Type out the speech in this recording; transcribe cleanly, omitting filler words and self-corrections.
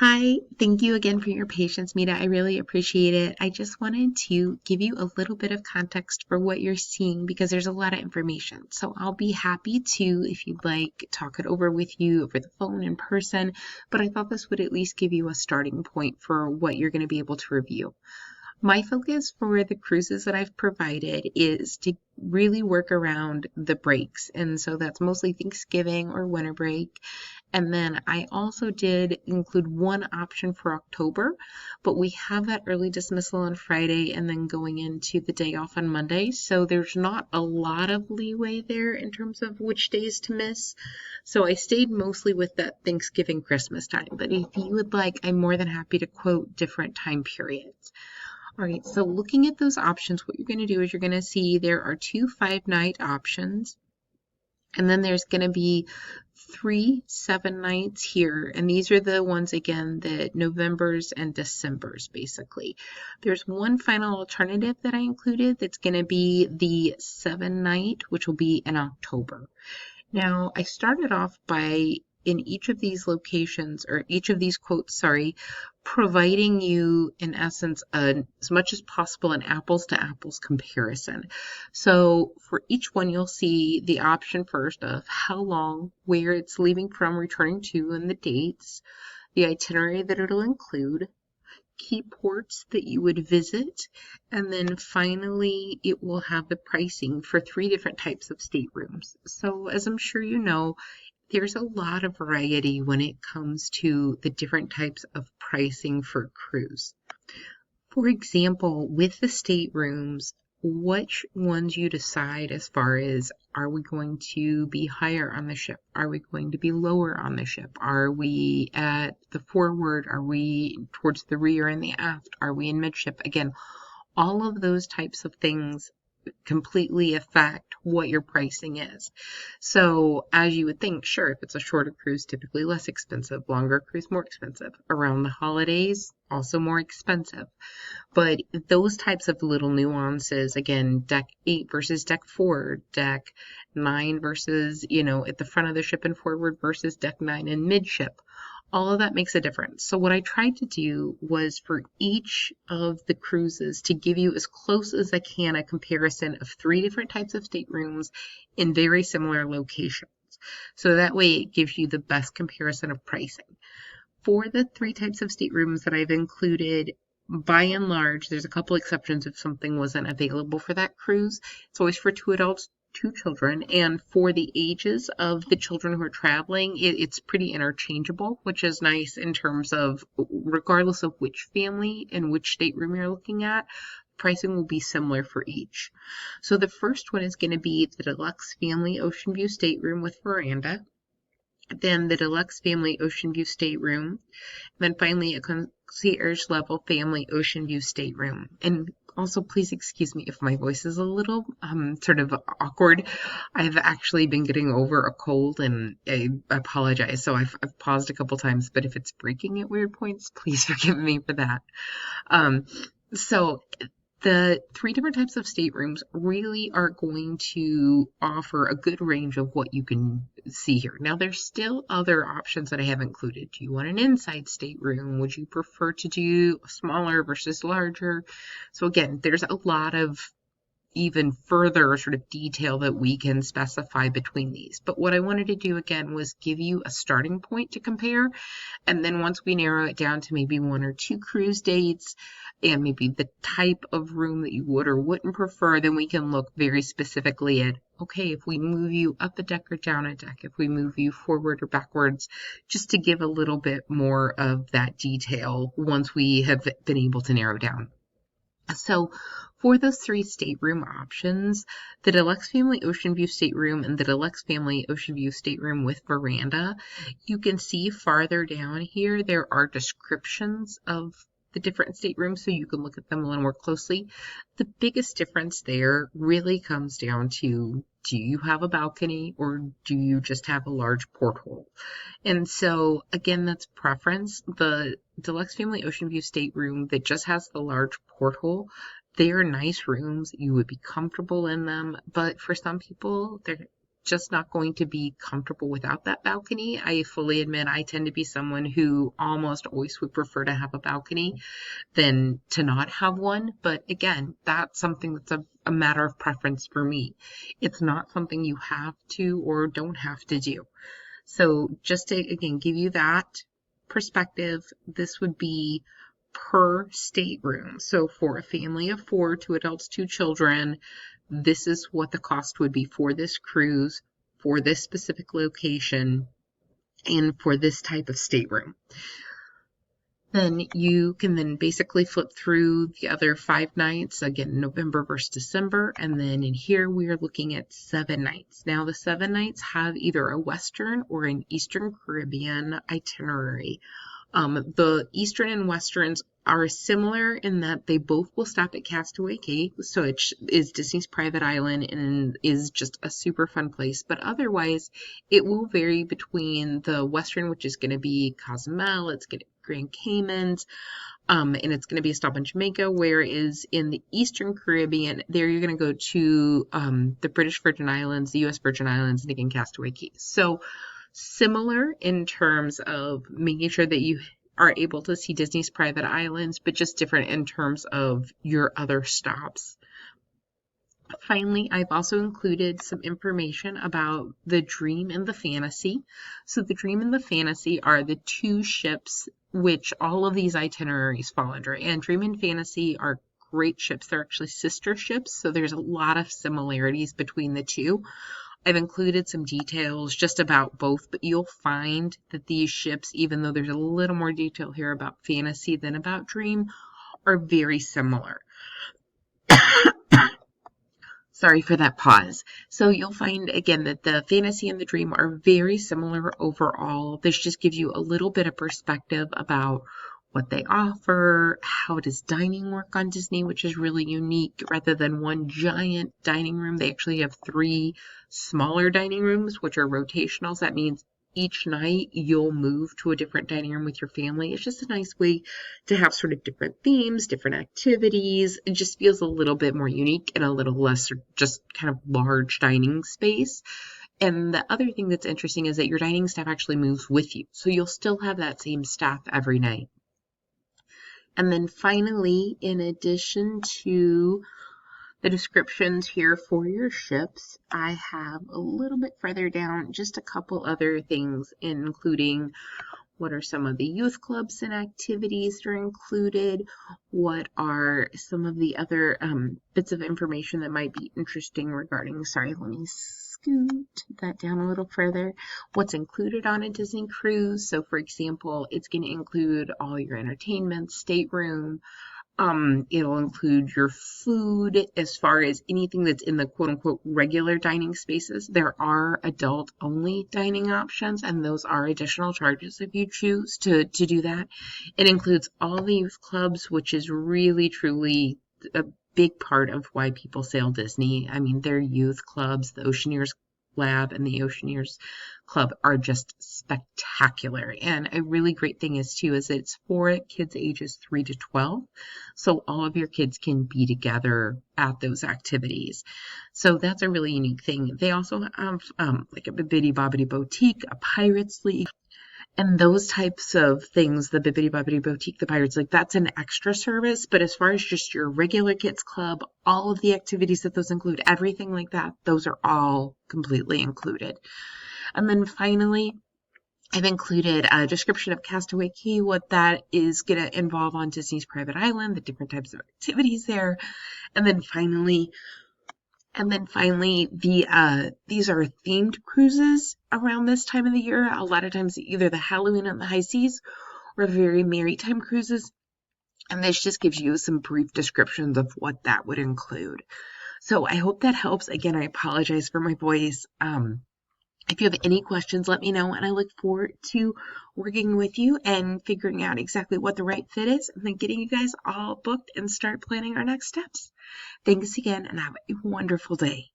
Hi, thank you again for your patience, Mita. I really appreciate it. I just wanted to give you a little bit of context for what you're seeing because there's a lot of information. So I'll be happy to, if you'd like, talk it over with you over the phone in person, but I thought this would at least give you a starting point for what you're going to be able to review. My focus for the cruises that I've provided is to really work around the breaks. And so that's mostly Thanksgiving or winter break. And then I also did include one option for October, but we have that early dismissal on Friday and then going into the day off on Monday. So there's not a lot of leeway there in terms of which days to miss. So I stayed mostly with that Thanksgiving Christmas time. But if you would like, I'm more than happy to quote different time periods. All right, so looking at those options, what you're going to do is you're going to see there are two 5-night options, and then there's going to be 3 7 nights here, and these are the ones again that November's and December's basically. There's one final alternative that I included that's going to be the 7-night, which will be in October. Now, I started off by in each of these locations or each of these quotes, sorry, providing you in essence as much as possible an apples to apples comparison. So for each one, you'll see the option first of how long, where it's leaving from, returning to, and the dates, the itinerary that it'll include, key ports that you would visit, and then finally it will have the pricing for 3 different types of staterooms. So as I'm sure you know, there's a lot of variety when it comes to the different types of pricing for a cruise. For example, with the staterooms, which ones you decide as far as are we going to be higher on the ship? Are we going to be lower on the ship? Are we at the forward? Are we towards the rear and the aft? Are we in midship? Again, all of those types of things completely affect what your pricing is. So as you would think, sure, if it's a shorter cruise, typically less expensive, longer cruise, more expensive. Around the holidays, also more expensive. But those types of little nuances, again, deck 8 versus deck 4, deck 9 versus, at the front of the ship and forward versus deck 9 and midship, all of that makes a difference. So what I tried to do was for each of the cruises to give you as close as I can a comparison of 3 different types of staterooms in very similar locations. So that way it gives you the best comparison of pricing. For the 3 types of staterooms that I've included, by and large, there's a couple exceptions if something wasn't available for that cruise. It's always for 2 adults, 2 children, and for the ages of the children who are traveling, it's pretty interchangeable, which is nice in terms of regardless of which family and which stateroom you're looking at, pricing will be similar for each. So the first one is going to be the Deluxe Family Ocean View Stateroom with veranda, then the Deluxe Family Ocean View Stateroom, and then finally a concierge level Family Ocean View Stateroom. And also, please excuse me if my voice is a little sort of awkward. I've actually been getting over a cold and I apologize. So I've paused a couple times, but if it's breaking at weird points, please forgive me for that. So the 3 different types of staterooms really are going to offer a good range of what you can see here. Now, there's still other options that I have included. Do you want an inside stateroom? Would you prefer to do smaller versus larger? So again, there's a lot of even further sort of detail that we can specify between these. But what I wanted to do again was give you a starting point to compare. And then once we narrow it down to maybe 1 or 2 cruise dates and maybe the type of room that you would or wouldn't prefer, then we can look very specifically at, okay, if we move you up a deck or down a deck, if we move you forward or backwards, just to give a little bit more of that detail once we have been able to narrow down. So for those 3 stateroom options, the Deluxe Family Ocean View Stateroom and the Deluxe Family Ocean View Stateroom with veranda, you can see farther down here there are descriptions of the different staterooms, so you can look at them a little more closely. The biggest difference there really comes down to, do you have a balcony or do you just have a large porthole? And so again, that's preference. The Deluxe Family Ocean View Stateroom that just has the large porthole, they are nice rooms. You would be comfortable in them, but for some people, just not going to be comfortable without that balcony. I fully admit I tend to be someone who almost always would prefer to have a balcony than to not have one. But again, that's something that's a matter of preference for me. It's not something you have to or don't have to do. So just to, again, give you that perspective, this would be per stateroom. So for a family of 4, 2 adults, 2 children, this is what the cost would be for this cruise, for this specific location, and for this type of stateroom. Then you can then basically flip through the other 5 nights, again, November versus December, and then in here we are looking at 7 nights. Now the 7 nights have either a Western or an Eastern Caribbean itinerary. The Eastern and Westerns are similar in that they both will stop at Castaway Cay, so it is Disney's private island and is just a super fun place. But otherwise, it will vary between the Western, which is going to be Cozumel, it's going to be Grand Caymans, and it's going to be a stop in Jamaica, whereas in the Eastern Caribbean, there you're going to go to the British Virgin Islands, the U.S. Virgin Islands, and again, Castaway Cay. So similar in terms of making sure that you are able to see Disney's private islands, but just different in terms of your other stops. Finally, I've also included some information about the Dream and the Fantasy. So the Dream and the Fantasy are the 2 ships which all of these itineraries fall under. And Dream and Fantasy are great ships. They're actually sister ships, so there's a lot of similarities between the 2. I've included some details just about both, but you'll find that these ships, even though there's a little more detail here about Fantasy than about Dream, are very similar. Sorry for that pause. So you'll find, again, that the Fantasy and the Dream are very similar overall. This just gives you a little bit of perspective about what they offer, how does dining work on Disney, which is really unique. Rather than one giant dining room, they actually have 3 smaller dining rooms, which are rotationals. That means each night you'll move to a different dining room with your family. It's just a nice way to have sort of different themes, different activities. It just feels a little bit more unique and a little less just kind of large dining space. And the other thing that's interesting is that your dining staff actually moves with you. So you'll still have that same staff every night. And then finally, in addition to the descriptions here for your ships, I have a little bit further down just a couple other things, including what are some of the youth clubs and activities that are included, what are some of the other bits of information that might be interesting regarding, sorry, let me scoot that down a little further, what's included on a Disney cruise. So for example, it's going to include all your entertainment, stateroom, it'll include your food as far as anything that's in the quote-unquote regular dining spaces. There are adult-only dining options, and those are additional charges if you choose to do that. It includes all the youth clubs, which is really, truly a big part of why people sail Disney. I mean, their youth clubs, the Oceaneers Lab and the Oceaneers Club are just spectacular. And a really great thing is too, is it's for kids ages 3 to 12. So all of your kids can be together at those activities. So that's a really unique thing. They also have like a Bibbidi Bobbidi Boutique, a Pirates League, and those types of things, the Bibbidi Bobbidi Boutique, the Pirates League, that's an extra service. But as far as just your regular kids club, all of the activities that those include, everything like that, those are all completely included. And then finally, I've included a description of Castaway Cay, what that is going to involve on Disney's private island, the different types of activities there. And then finally, these are themed cruises around this time of the year. A lot of times either the Halloween on the High Seas or very maritime cruises. And this just gives you some brief descriptions of what that would include. So I hope that helps. Again, I apologize for my voice. If you have any questions, let me know, and I look forward to working with you and figuring out exactly what the right fit is, and then getting you guys all booked and start planning our next steps. Thanks again, and have a wonderful day.